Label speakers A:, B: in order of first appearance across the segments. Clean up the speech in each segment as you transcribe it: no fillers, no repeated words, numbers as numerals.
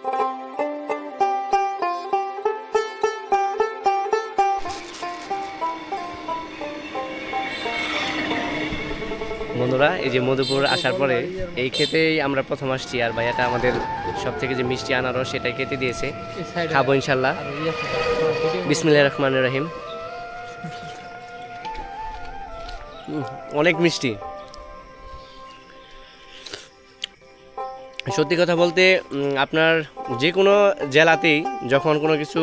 A: বন্ধুরা, এই যে মধুপুর আসার পরে এই খেতেই আমরা প্রথম আসছি, আর ভাইয়াটা আমাদের সব থেকে যে মিষ্টি আনারস সেটাই খেতে দিয়েছে। খাবো ইনশাল্লাহ। বিসমিল্লাহির রহমানির রহিম। অনেক মিষ্টি। সত্যি কথা বলতে আপনার যে কোনো জেলাতেই যখন কোনো কিছু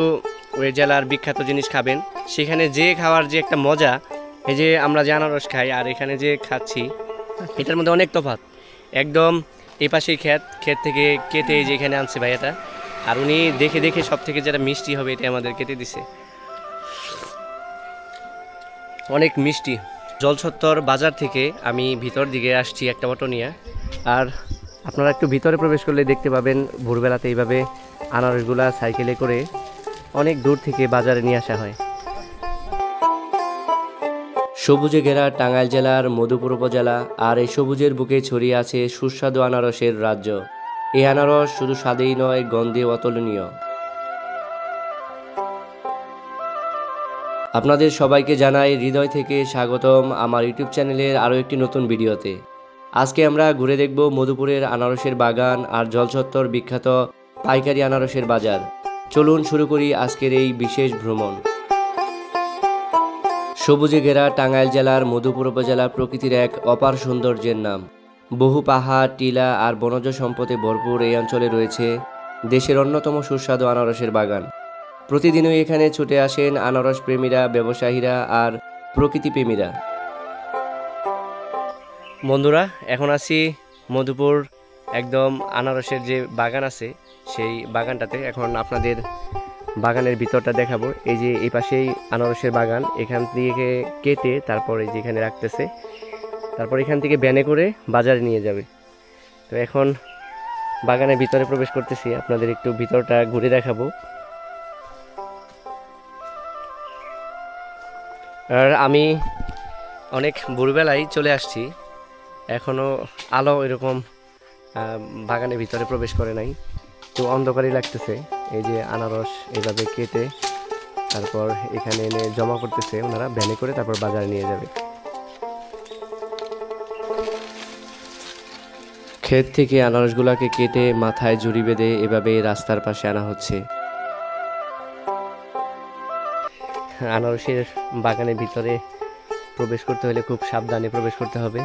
A: ওই জেলার বিখ্যাত জিনিস খাবেন, সেখানে যে খাওয়ার যে একটা মজা, এই যে আমরা যে আনারস খাই আর এখানে যে খাচ্ছি, এটার মধ্যে অনেক তফাৎ। একদম এই পাশেই ক্ষেত থেকে কেটে যে এখানে আনছে ভাইয়াটা, আর উনি দেখে দেখে সব থেকে যেটা মিষ্টি হবে এটা আমাদের কেটে দিছে। অনেক মিষ্টি। জলছত্তর বাজার থেকে আমি ভিতর দিকে আসছি একটা অটো নিয়ে, আর আপনারা একটু ভিতরে প্রবেশ করলে দেখতে পাবেন ভোরবেলাতে এইভাবে আনারসগুলা সাইকেলে করে অনেক দূর থেকে বাজারে নিয়ে আসা হয়। সবুজে ঘেরা টাঙ্গাইল জেলার মধুপুর উপজেলা, আর এই সবুজের বুকে ছড়িয়ে আছে সুস্বাদু আনারসের রাজ্য। এই আনারস শুধু স্বাদেই নয়, গন্ধে অতুলনীয়। আপনাদের সবাইকে জানাই হৃদয় থেকে স্বাগতম আমার ইউটিউব চ্যানেলের আরও একটি নতুন ভিডিওতে। আজকে আমরা ঘুরে দেখব মধুপুরের আনারসের বাগান আর জলছত্তর বিখ্যাত পাইকারি আনারসের বাজার। চলুন শুরু করি আজকের এই বিশেষ ভ্রমণ। সবুজে ঘেরা টাঙ্গাইল জেলার মধুপুর উপজেলা প্রকৃতির এক অপার সৌন্দর্যের নাম। বহু পাহাড়, টিলা আর বনজ সম্পদে ভরপুর এই অঞ্চলে রয়েছে দেশের অন্যতম সুস্বাদু আনারসের বাগান। প্রতিদিনই এখানে ছুটে আসেন আনারস প্রেমীরা, ব্যবসায়ীরা আর প্রকৃতিপ্রেমীরা। বন্ধুরা, এখন আছি মধুপুর একদম আনারসের যে বাগান আছে সেই বাগানটাতে। এখন আপনাদের বাগানের ভিতরটা দেখাবো। এই যে এই পাশেই আনারসের বাগান, এখান থেকে কেটে তারপর এই যে এখানে রাখতেছে, তারপর এখান থেকে ভ্যানে করে বাজারে নিয়ে যাবে। তো এখন বাগানের ভিতরে প্রবেশ করতেছি, আপনাদের একটু ভিতরটা ঘুরে দেখাবো। আর আমি অনেক ভোরবেলায় চলে আসছি, এখনও আলো এরকম বাগানের ভিতরে প্রবেশ করে নাই, তো অন্ধকারই লাগতেছে। এই যে আনারস এইভাবে কেটে তারপর এখানে এনে জমা করতেছে ওনারা ভ্যানে করে, তারপর বাজারে নিয়ে যাবে। ক্ষেত থেকে আনারসগুলাকে কেটে মাথায় ঝুড়ি বেঁধে এভাবে রাস্তার পাশে আনা হচ্ছে। আনারসের বাগানের ভিতরে প্রবেশ করতে হলে খুব সাবধানে প্রবেশ করতে হবে।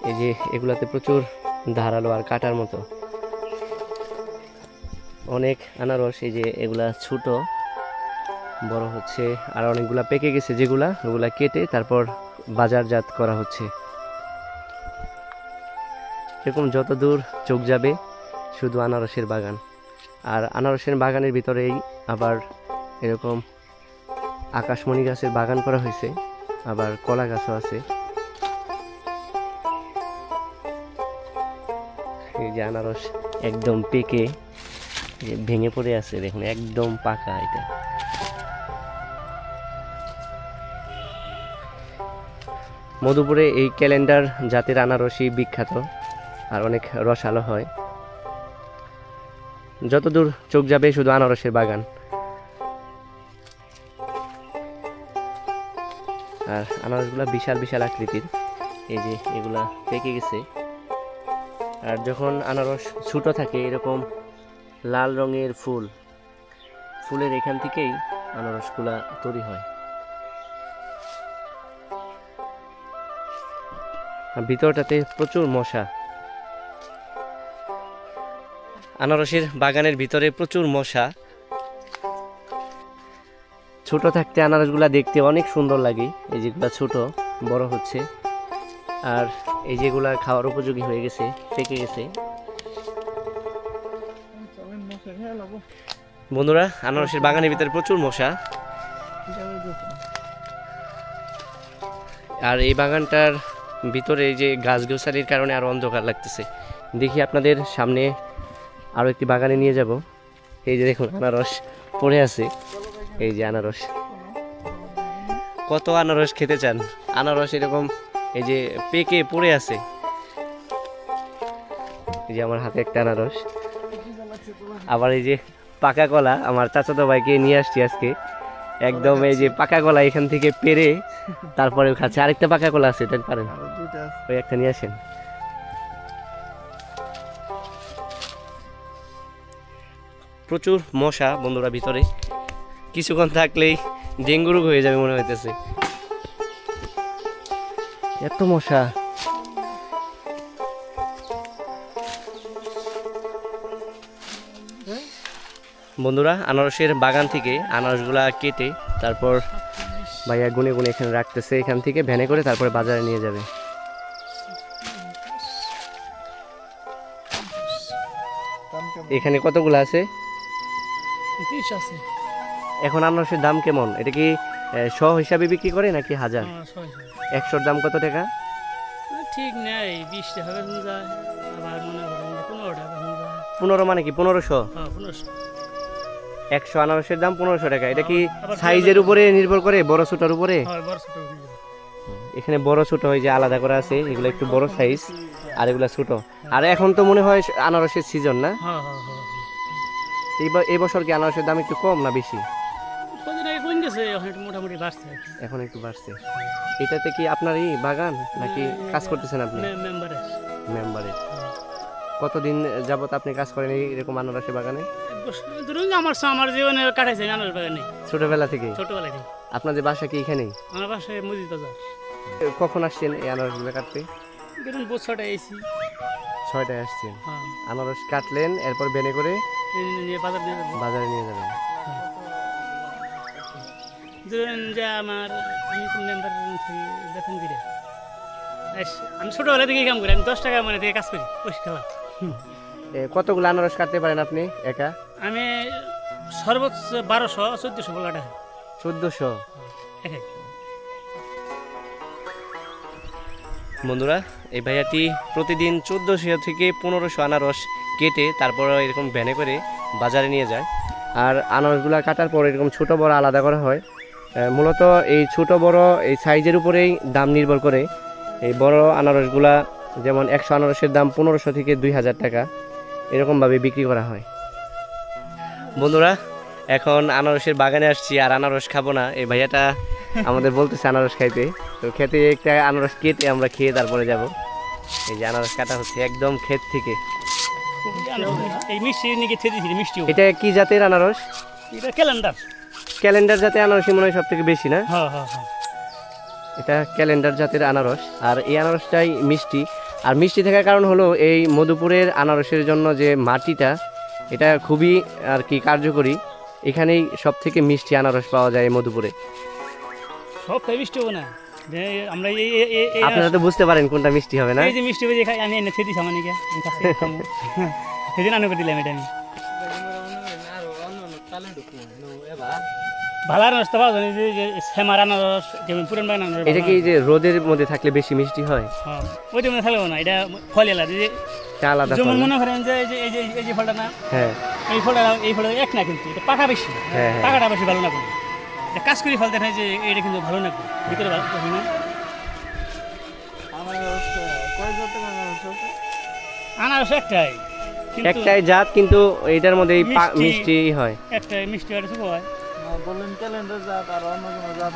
A: এই যে এগুলাতে প্রচুর ধারালো আর কাটার মতো অনেক আনারস। এই যে এগুলা ছোট বড় হচ্ছে, আর অনেকগুলা পেকে গেছে ওগুলা কেটে তারপর বাজারজাত করা হচ্ছে। এরকম যত দূর চোখ যাবে শুধু আনারসের বাগান, আর আনারসের বাগানের ভিতরেই আবার এরকম আকাশমণি গাছের বাগান করা হয়েছে, আবার কলা গাছও আছে। এই যে আনারস একদম পেকে ভেঙে পড়ে আছে, দেখুন একদম পাকা। এটা মধুপুরে এই ক্যালেন্ডার জাতের আনারসই বিখ্যাত, আর অনেক রসালো হয়। যতদূর চোখ যাবে শুধু আনারসের বাগান, আর আনারসগুলা বিশাল বিশাল আকৃতির। এই যে এগুলা পেকে গেছে, আর যখন আনারস ছোট থাকে এরকম লাল রঙের ফুলের এখান থেকেই আনারসগুলা তৈরি হয়। ভিতরটাতে প্রচুর মশা। আনারসের বাগানের ভিতরে প্রচুর মশা। ছোট থাকতে আনারসগুলা দেখতে অনেক সুন্দর লাগে। এই যেগুলা ছোট বড় হচ্ছে, আর এই যেগুলা খাওয়ার উপযোগী হয়ে গেছে, পেকে গেছে। বন্ধুরা, আনারসের বাগানের ভিতরে প্রচুর মশা, আর এই বাগানটার ভিতরে এই যে গাছগাছালির কারণে আরো অন্ধকার লাগতেছে। দেখি আপনাদের সামনে আরো একটি বাগানে নিয়ে যাব। এই যে দেখুন আনারস পড়ে আছে। এই যে আনারস, কত আনারস খেতে চান? আনারস এরকম এই যে পেকে পড়ে আছে। এই যে আমার হাতে একটা আনারস। আবার এই যে পাকা কলা আমার চাচাতো ভাইকে নিয়ে আসছি আজকে, একদম এই যে পাকা কলা এখান থেকে পেরে তারপরে খাচ্ছে। আরেকটা পাকা কলা আছে, এটা পারেন, ওই একটা নিয়ে আসেন। প্রচুর মশা বন্ধুরা ভিতরে, কিছুক্ষণ থাকলেই ডেঙ্গু রোগ হয়ে যাবে মনে হইতেছে, এত মশা। বন্ধুরা আনারসের বাগান থেকে আনারসগুলা কেটে তারপর ভাইয়া গুনে গুনে এখানে রাখতেছে, এখান থেকে ভ্যানে করে তারপরে বাজারে নিয়ে যাবে। এখানে কতগুলো আছে?
B: 30 আছে।
A: এখন আনারসের দাম কেমন? এটা কি শ হিসাবে বিক্রি করে নাকি হাজার? 100-র দাম কত টাকা?
B: ঠিক নেই, 20 টাকা হয়ে যায়, আবার মনে করেন 15 টাকা হয়ে যায়।
A: 15 মানে কি 1500?
B: হ্যাঁ 1500।
A: 100 আনারসের দাম 1500 টাকা। এটা কি সাইজের উপরে নির্ভর করে, বড় ছোটর উপরে?
B: হ্যাঁ বড় ছোট।
A: এখানে বড় ছোট হয় যে আলাদা করা আছে, এগুলো একটু বড় সাইজ আর এগুলো ছোট। আর এখন তো মনে হয় আনারসের সিজন না?
B: হ্যাঁ হ্যাঁ হ্যাঁ।
A: এই বছর কি আনারসের দাম একটু কম না বেশি?
B: কদিন আগে কম গেছে, এখন একটু মোটামুটি বাড়ছে।
A: এখন একটু বাড়ছে। এটাতে কি আপনারই বাগান নাকি কাজ করতেছেন আপনি? মেম্বারের। কতদিন যাবত আপনি কাজ করেন এরকম আনারসের বাগানে?
B: ধরুন আমার জীবনে কাটাইছে আনারস বাগানে
A: ছোটবেলা থেকে?
B: ছোটবেলা থেকে।
A: আপনাদের বাসা কি এখানেই?
B: আমার বাসায় মসজিদ বাজার।
A: কখন আসছেন এই আনারসগুলো কাটতে?
B: ধরুন 6টায় এসি।
A: 6টায় আসছেন?
B: হ্যাঁ।
A: আনারস কাটলেন, এরপর বেনে করে বাজারে নিয়ে যাবেন।
B: ধরুন যে আমি তো মেম্বার বেতন দিলে, আমি ছোটবেলা থেকে কাম করি, আমি 10 টাকা মানে থেকে কাজ করি পরিষ্কার।
A: কতগুলো আনারস কাটতে পারেন আপনি একা?
B: আমি সর্বোচ্চ 1200-1400 কাটা।
A: 1400? বন্ধুরা এই ভাইয়াটি প্রতিদিন 1400 থেকে 1500 আনারস কেটে তারপর এরকম ভ্যানে করে বাজারে নিয়ে যায়। আর আনারসগুলো কাটার পর এরকম ছোট বড় আলাদা করা হয়। মূলত এই ছোট বড় এই সাইজের উপরেই দাম নির্ভর করে। এই বড় আনারসগুলা যেমন 100 আনারসের দাম 1500 থেকে 2000 টাকা এরকমভাবে বিক্রি করা হয়। বন্ধুরা এখন আনারসের বাগানে আসছি, আর আনারস খাবো না, এই ভাইয়াটা আমাদের বলতেছে আনারস খাইতে। তো খেতে একটা আনারস কেটে আমরা খেয়ে তারপরে যাব। এই যে আনারস কাটা হচ্ছে একদম ক্ষেত থেকে। এটা কি জাতের আনারস?
B: এটা ক্যালেন্ডার।
A: ক্যালেন্ডার জাতের আনারসই মনে হয় সব থেকে বেশি না?
B: হ্যাঁ হ্যাঁ হ্যাঁ।
A: এটা ক্যালেন্ডার জাতের আনারস, আর এই আনারসটাই মিষ্টি। আর মিষ্টি থাকার কারণ হলো এই মধুপুরের আনারসের জন্য যে মাটিটা, এটা খুবই আর কি কার্যকরী। এখানেই সব থেকে মিষ্টি আনারস পাওয়া যায় এই মধুপুরে।
B: সব মিষ্টি হবে না, আমরা
A: আপনারা তো বুঝতে পারেন কোনটা মিষ্টি হবে না।
B: এই যে মিষ্টি হবে আমি এনে খেতে সামান্য কি সেদিন আনো করে দিলাম। এটা আমি ভালো আনারস তো পাওয়া যায়, যে শ্যামার আনারস, যেমন পুরান বাগান আনারস।
A: এটা কি যে রোদের মধ্যে থাকলে বেশি মিষ্টি হয়?
B: হ্যাঁ ওইটা মধ্যে থাকলেও না, এটা ফল আলাদা।
A: আলাদা
B: যেমন মনে করেন যে এই যে ফলটা না, হ্যাঁ এই ফলটা এক না, কিন্তু এটা পাকা বেশি, পাকাটা বেশি ভালো না। এটা কাজ করি ফল দেখায় যে এটা কিন্তু ভালো না, ভিতরে ভালো না। আনারস একটাই
A: জাত, কিন্তু এটার মধ্যে মিষ্টি হয়।
B: একটাই মিষ্টি হয়, শুভ হয়। বললেন ক্যালেন্ডার জাত, আর অন্য কোনো জাত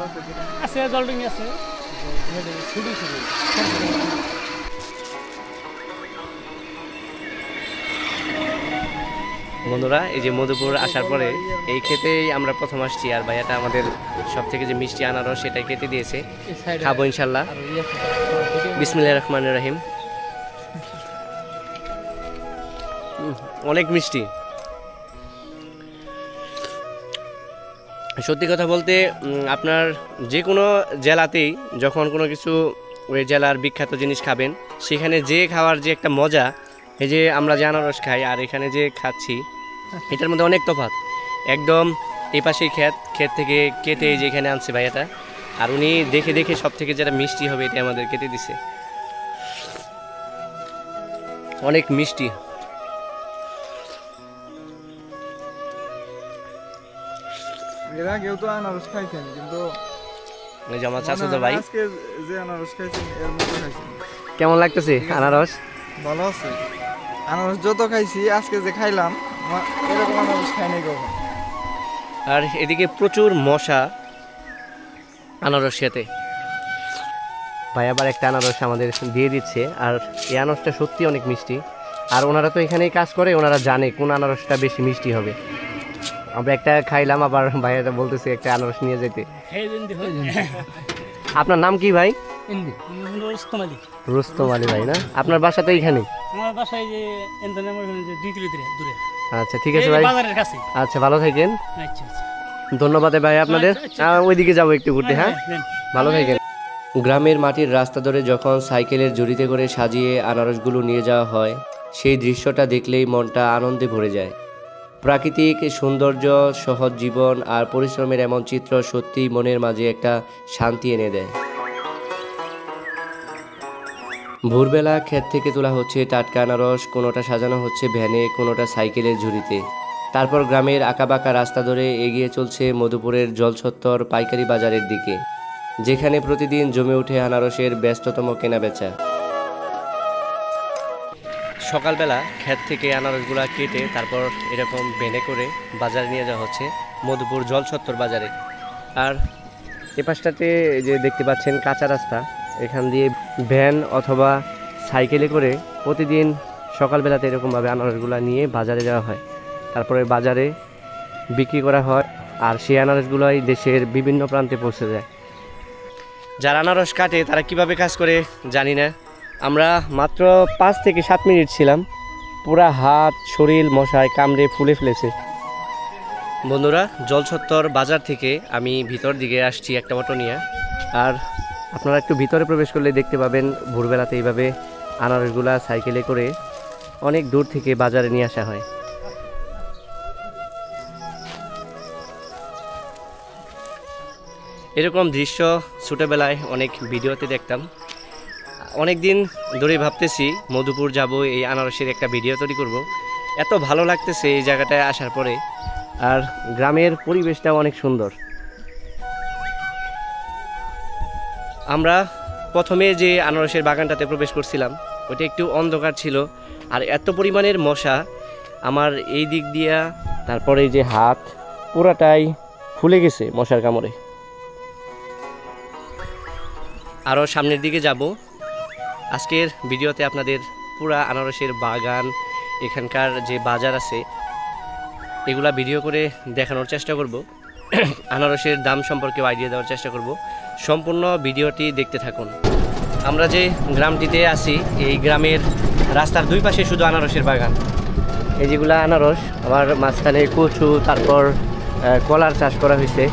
B: আছে? জলডিং আছে।
A: বন্ধুরা এই যে মধুপুর আসার পরে এই খেতেই আমরা প্রথম আসছি, আর ভাইয়াটা আমাদের সব থেকে যে মিষ্টি আনারস সেটাই খেতে দিয়েছে। খাবো ইনশাল্লাহ। বিসমিল্লাহির রহমানির রহিম। অনেক মিষ্টি। সত্যি কথা বলতে আপনার যে কোনো জেলাতেই যখন কোনো কিছু ওই জেলার বিখ্যাত জিনিস খাবেন, সেখানে যে খাওয়ার যে একটা মজা, এই যে আমরা যে আনারস খাই আর এখানে যে খাচ্ছি, এটার মধ্যে অনেক তফাৎ। একদম এই পাশেই ক্ষেত থেকে কেটে যেখানে আনছে ভাইয়াটা, আর উনি দেখে দেখে সব থেকে যেটা মিষ্টি হবে এটা আমাদের কেটে দিছে। অনেক মিষ্টি।
C: এর আগেও তো আনারস খাইছেন, কিন্তু
A: এই যে আমার চাচাতো ভাই
C: আজকে যে আনারস খাইছেন এর মতো খাইছেন।
A: কেমন লাগতেছে আনারস?
C: ভালো আছে। আনারস যত খাইছি আজকে যে খাইলাম এরকম আনারস খাই নাই কখন।
A: আর এদিকে প্রচুর মশা আনারস খেতে। ভাই আবার একটা আনারস আমাদের দিয়ে দিচ্ছে, আর এই আনারসটা সত্যি অনেক মিষ্টি। আর ওনারা তো এখানেই কাজ করে, ওনারা জানে কোন আনারসটা বেশি মিষ্টি হবে। আমরা একটা খাইলাম, আবার ভাইয়াটা বলতেছে একটা আনারস নিয়ে যেতে। আপনার নাম কি ভাই?
B: রুস্তম আলী।
A: রুস্তম আলী ভাই না? আপনার বাসা তো এইখানে?
B: আমার বাসায় যে 2 কিলো দূরে।
A: আচ্ছা ঠিক আছে ভাই,
B: বাজারের কাছে।
A: আচ্ছা ভালো থাকেন।
B: আচ্ছা আচ্ছা,
A: ধন্যবাদ ভাই আপনাদের। ওইদিকে যাবো একটু ঘুরতে। হ্যাঁ ভালো থাকেন। গ্রামের মাটির রাস্তা ধরে যখন সাইকেলের জড়িতে করে সাজিয়ে আনারসগুলো নিয়ে যাওয়া হয়, সেই দৃশ্যটা দেখলেই মনটা আনন্দে ভরে যায়। প্রাকৃতিক সৌন্দর্য, সহজ জীবন আর পরিশ্রমের এমন চিত্র সত্যিই মনের মাঝে একটা শান্তি এনে দেয়। ভোরবেলা ক্ষেত থেকে তোলা হচ্ছে টাটকা আনারস, কোনোটা সাজানো হচ্ছে ভ্যানে, কোনোটা সাইকেলের ঝুড়িতে। তারপর গ্রামের আঁকাবাঁকা রাস্তা ধরে এগিয়ে চলছে মধুপুরের জলছত্তর পাইকারি বাজারের দিকে, যেখানে প্রতিদিন জমে ওঠে আনারসের ব্যস্ততম কেনাবেচা। সকালবেলা ক্ষেত থেকে আনারসগুলা কেটে তারপর এরকম ভ্যানে করে বাজারে নিয়ে যাওয়া হচ্ছে, মধুপুর জলছত্তর বাজারে। আর এ পাশটাতে যে দেখতে পাচ্ছেন কাঁচা রাস্তা, এখান দিয়ে ভ্যান অথবা সাইকেলে করে প্রতিদিন সকালবেলাতে এরকমভাবে আনারসগুলা নিয়ে বাজারে যাওয়া হয়, তারপরে বাজারে বিক্রি করা হয়। আর সেই আনারসগুলোই দেশের বিভিন্ন প্রান্তে পৌঁছে যায়। যারা আনারস কাটে তারা কিভাবে কাজ করে জানি না, আমরা মাত্র 5 থেকে 7 মিনিট ছিলাম, পুরা হাত শরীর মশায় কামড়ে ফুলে ফেলেছে। বন্ধুরা, জলছত্তর বাজার থেকে আমি ভিতর দিকে আসছি একটা অটো নিয়ে। আর আপনারা একটু ভিতরে প্রবেশ করলে দেখতে পাবেন ভোরবেলাতে এইভাবে আনারসগুলা সাইকেলে করে অনেক দূর থেকে বাজারে নিয়ে আসা হয়। এরকম দৃশ্য ছোটোবেলায় অনেক ভিডিওতে দেখতাম। অনেক দিন ধরে ভাবতেছি মধুপুর যাব, এই আনারসের একটা ভিডিও তৈরি করব। এত ভালো লাগতেছে এই জায়গাটায় আসার পরে, আর গ্রামের পরিবেশটাও অনেক সুন্দর। আমরা প্রথমে যে আনারসের বাগানটাতে প্রবেশ করছিলাম ওইটা একটু অন্ধকার ছিল, আর এত পরিমাণের মশা আমার এই দিক দিয়া, তারপরে এই যে হাত পুরাটাই ফুলে গেছে মশার কামড়ে। আরও সামনের দিকে যাব। আজকের ভিডিওতে আপনাদের পুরা আনারসের বাগান, এখানকার যে বাজার আছে এগুলা ভিডিও করে দেখানোর চেষ্টা করব। আনারসের দাম সম্পর্কেও আইডিয়া দেওয়ার চেষ্টা করব। সম্পূর্ণ ভিডিওটি দেখতে থাকুন। আমরা যে গ্রামটিতে আছি এই গ্রামের রাস্তার দুই পাশে শুধু আনারসের বাগান। এই যেগুলা আনারস, আবার মাঝখানে কচু, তারপর কলার চাষ করা হয়েছে।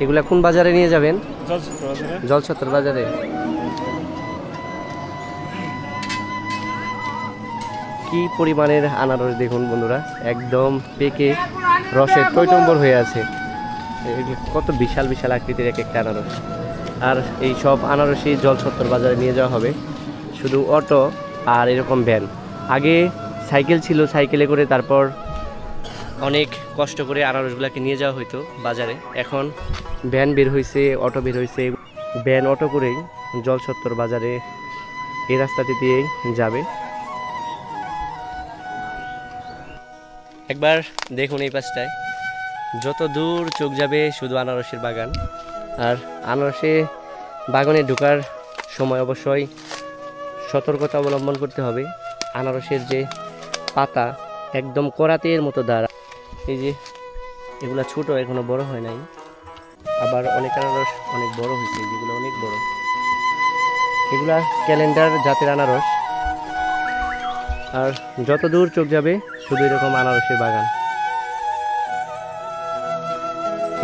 A: এগুলা কোন বাজারে নিয়ে যাবেন? জলছত্তর বাজারে। কি পরিমাণের আনারস দেখুন বন্ধুরা, একদম পেকে রসে টইটম্বর হয়ে আছে। কত বিশাল বিশাল আকৃতির এক একটা আনারস। আর এই সব আনারসই জলছত্তর বাজারে নিয়ে যাওয়া হবে, শুধু অটো আর এরকম ভ্যান। আগে সাইকেল ছিল, সাইকেলে করে তারপর অনেক কষ্ট করে আনারসগুলোকে নিয়ে যাওয়া হতো বাজারে। এখন ভ্যান বের হয়েছে, অটো বের হয়েছে। ভ্যান অটো করেই জলছত্তর বাজারে এই রাস্তাটি দিয়েই যাবে। একবার দেখুন এই পাশটায় যত দূর চোখ যাবে শুধু আনারসের বাগান। আর আনারসে বাগানে ঢোকার সময় অবশ্যই সতর্কতা অবলম্বন করতে হবে। আনারসের যে পাতা একদম করাতের মতো দাঁড়া। এই যে এগুলা ছোট, এখনো বড় হয় নাই। আবার অনেক আনারস অনেক বড় হয়েছে, যেগুলো অনেক বড়। এগুলা ক্যালেন্ডার জাতের আনারস। আর যত দূর চোখ যাবে শুধু এরকম আনারসের বাগান।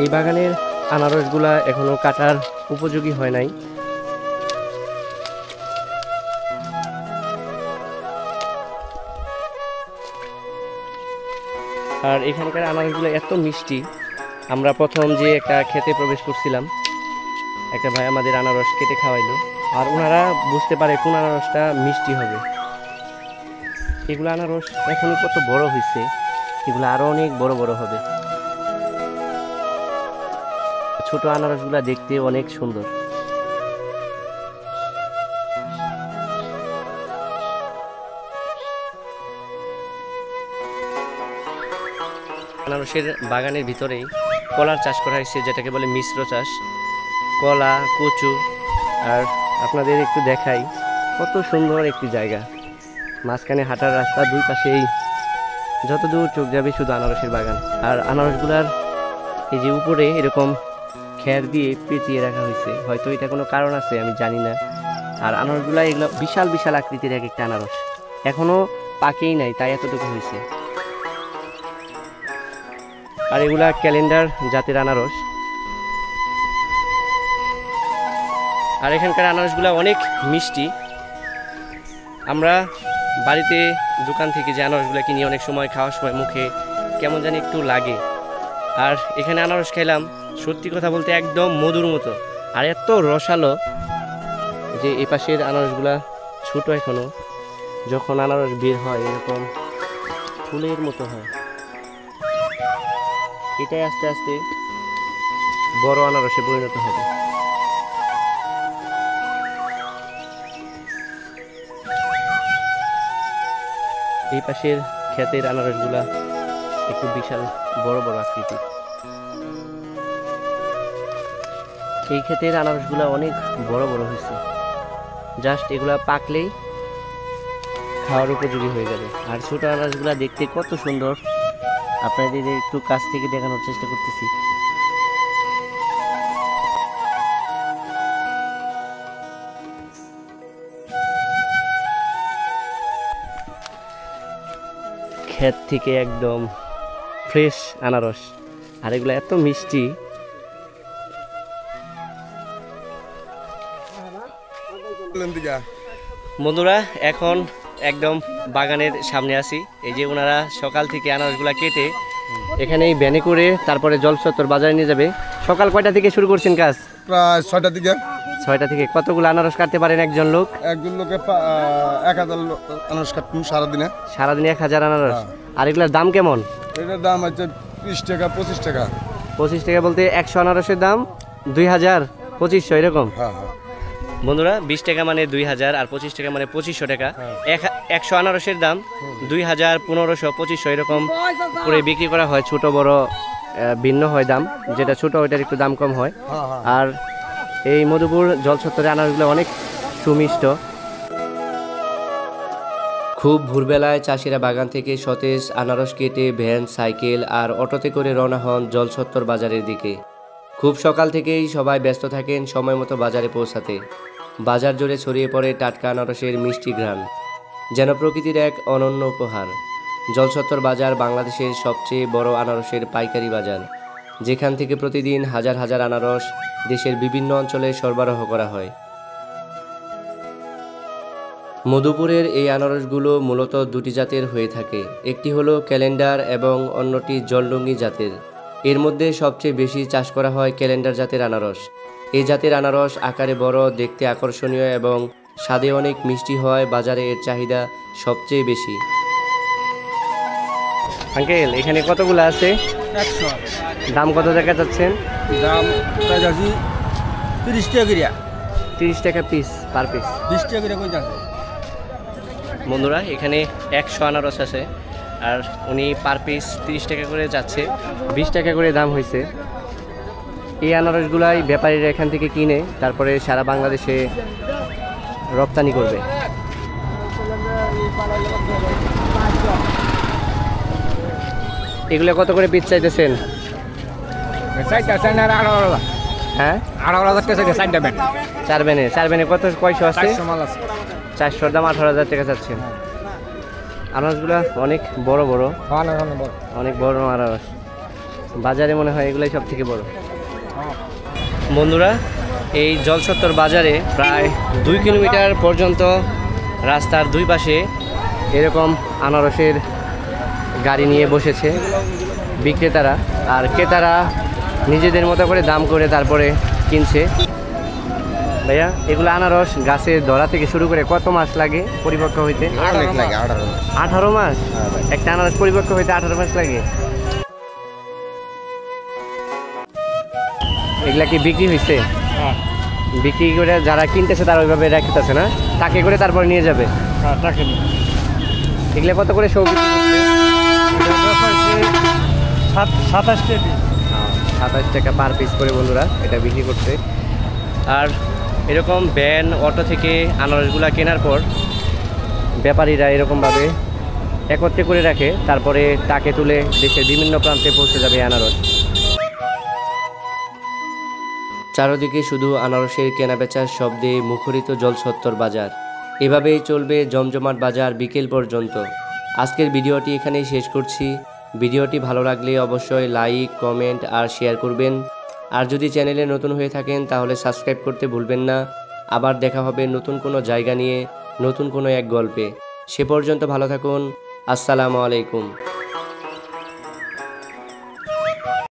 A: এই বাগানের আনারসগুলা এখনো কাটার উপযোগী হয় নাই। আর এখানকার আনারসগুলো এত মিষ্টি। আমরা প্রথম যে একটা খেতে প্রবেশ করছিলাম, একটা ভাই আমাদের আনারস কেটে খাওয়াইলো, আর ওনারা বুঝতে পারে কোন আনারসটা মিষ্টি হবে। এগুলো আনারস এখনই কত বড় হয়েছে, এগুলো আরো অনেক বড় বড় হবে। ছোট আনারসগুলো দেখতে অনেক সুন্দর। আনারসের বাগানের ভিতরেই কলার চাষ করা হয়েছে, যেটাকে বলে মিশ্র চাষ। কলা, কচু, আর আপনাদের একটু দেখাই কত সুন্দর একটি জায়গা। মাঝখানে হাঁটার রাস্তা, দুই পাশেই যত দূর চোখ যাবে শুধু আনারসের বাগান। আর আনারসগুলার এই যে উপরে এরকম খের দিয়ে পেঁচিয়ে রাখা হয়েছে, হয়তো এটা কোনো কারণ আছে, আমি জানি না। আর আনারসগুলা এগুলো বিশাল বিশাল আকৃতির এক একটা আনারস, এখনো পাকেই নাই, তাই এতটুকু হয়েছে। আর এগুলা ক্যালেন্ডার জাতের আনারস। আর এখানকার আনারসগুলা অনেক মিষ্টি। আমরা বাড়িতে দোকান থেকে যে আনারসগুলো কিনি, অনেক সময় খাওয়ার সময় মুখে কেমন জানি একটু লাগে। আর এখানে আনারস খেলাম, সত্যি কথা বলতে একদম মধুর মতো, আর এত রসালো যে এই পাশের আনারসগুলা ছোট এখনো, যখন আনারস বের হয় এরকম ফুলের মতো হয়। এটাই আস্তে আস্তে বড় আনারসে পরিণত হবে। এই পাশের ক্ষেতের আনারসগুলা একটু বিশাল বড় বড় আকৃতির। এই ক্ষেতের আনারসগুলা অনেক বড় বড় হয়েছে, জাস্ট এগুলা পাকলেই খাওয়ার উপযোগী হয়ে যাবে। আর ছোট আনারসগুলা দেখতে কত সুন্দর, আপনাদের একটু কাছ থেকে দেখানোর চেষ্টা করতেছি। ক্ষেত থেকে একদম ফ্রেশ আনারস, আর এগুলো এত মিষ্টি। বন্ধুরা, এখন একদম বাগানের সামনে আছি। এই যে ওনারা সকাল থেকে আনারসগুলা কেটে এখানেই ভ্যানে করে তারপরে জলচত্বর বাজারে নিয়ে যাবে। সকাল কয়টা থেকে শুরু করছেন কাজ?
D: প্রায় 6টা দিকে।
A: 6টা থেকে। কতগুলো আনারস কাটতে পারেন একজন লোক?
D: একজন লোকে 1000 আনারস কাটুন সারাদিনে।
A: সারাদিনে 1000 আনারস। আর এগুলোর দাম কেমন?
D: এটার দাম হচ্ছে 20 টাকা, 25 টাকা।
A: 25 টাকা বলতে 100 আনারসের দাম 2000, 2500 এরকম।
D: হ্যাঁ হ্যাঁ
A: বন্ধুরা, 20 টাকা মানে 2000 আর 25 টাকা মানে 2500 টাকা। 100 আনারসের দাম 2000, 1500, 2500 এরকম করে বিক্রি করা হয়। ছোট বড় ভিন্ন হয় দাম, যেটা ছোট ওইটার একটু দাম কম হয়। আর এই মধুপুর জলচত্বরে আনারসগুলো অনেক সুমিষ্ট। খুব ভোরবেলায় চাষিরা বাগান থেকে সতেজ আনারস কেটে ভ্যান, সাইকেল আর অটোতে করে রওনা হন জলচত্বর বাজারের দিকে। খুব সকাল থেকেই সবাই ব্যস্ত থাকেন সময় মতো বাজারে পৌঁছাতে। বাজার জুড়ে ছড়িয়ে পড়ে টাটকা আনারসের মিষ্টি ঘ্রাণ, যেন প্রকৃতির এক অনন্য উপহার। জলচত্বর বাজার বাংলাদেশের সবচেয়ে বড় আনারসের পাইকারি বাজার, যেখান থেকে প্রতিদিন হাজার হাজার আনারস দেশের বিভিন্ন অঞ্চলে সরবরাহ করা হয়। মধুপুরের এই আনারসগুলো মূলত দুটি জাতের হয়ে থাকে, একটি হলো ক্যালেন্ডার এবং অন্যটি জলডঙ্গি জাতের। এর মধ্যে সবচেয়ে বেশি চাষ করা হয় ক্যালেন্ডার জাতের আনারস। এই জাতের আনারস আকারে বড়, দেখতে আকর্ষণীয় এবং স্বাদে অনেক মিষ্টি হয়। বাজারে এর চাহিদা সবচেয়ে বেশি। আঙ্কেল, এখানে কতগুলো আছে?
C: 100।
A: দাম কত টাকা চাচ্ছেন?
C: দাম চাইছি 30 টাকা করে।
A: 30 টাকা পিস, পার পিস
C: 20 টাকা করে কই যাচ্ছে?
A: বন্ধুরা, এখানে 100 আনারস আছে, আর উনি পার পিস 30 টাকা করে যাচ্ছে। 20 টাকা করে দাম হয়েছে। এই আনারসগুলাই ব্যাপারীরা এখান থেকে কিনে তারপরে সারা বাংলাদেশে রপ্তানি করবে। এগুলো কত করে পিস চাইতেছেন? হ্যাঁ, 4 ব্যানে কত, কয়শো আছে? 400 দাম 18,000 টাকা চাচ্ছেন। আনারসগুলো অনেক বড় বড়, অনেক বড় আনারস। বাজারে মনে হয় এগুলাই সব থেকে বড়। বন্ধুরা, এই জলচত্বর বাজারে প্রায় 2 কিলোমিটার পর্যন্ত রাস্তার দুই পাশে এরকম আনারসের গাড়ি নিয়ে বসেছে বিক্রেতারা, আর ক্রেতারা নিজেদের মতো করে দাম করে তারপরে কিনছে। ভাইয়া, এগুলো আনারস গাছে ধরা থেকে শুরু করে কত মাস লাগে পরিপক্ক হইতে? 18 মাস। একটা আনারস পরিপক্ক হইতে 18 মাস লাগে। এগুলা কি বিক্রি হয়েছে? বিক্রি করে যারা কিনতেছে তারা ওইভাবে রাখতেছে না, তাকে করে তারপর নিয়ে যাবে। এগুলা কত করে সব বিক্রি করছে?
B: 27 টাকা
A: 27 টাকা পার পিস করে বন্ধুরা এটা বিক্রি করছে। আর এরকম ভ্যান অটো থেকে আনারসগুলা কেনার পর ব্যাপারীরা এরকমভাবে একত্রে করে রাখে, তারপরে টাকে তুলে দেশের বিভিন্ন প্রান্তে পৌঁছে যাবে আনারস। চারদিকে শুধু আনারসের কেনাবেচার শব্দে মুখরিত জলছত্তর বাজার। এভাবেই চলবে জমজমাট বাজার বিকেল পর্যন্ত। আজকের ভিডিওটি এখানেই শেষ করছি। ভিডিওটি ভালো লাগলে অবশ্যই লাইক, কমেন্ট আর শেয়ার করবেন। আর যদি চ্যানেলে নতুন হয়ে থাকেন তাহলে সাবস্ক্রাইব করতে ভুলবেন না। আবার দেখা হবে নতুন কোনো জায়গা নিয়ে, নতুন কোনো এক গল্পে। সে পর্যন্ত ভালো থাকুন। আসসালামু আলাইকুম।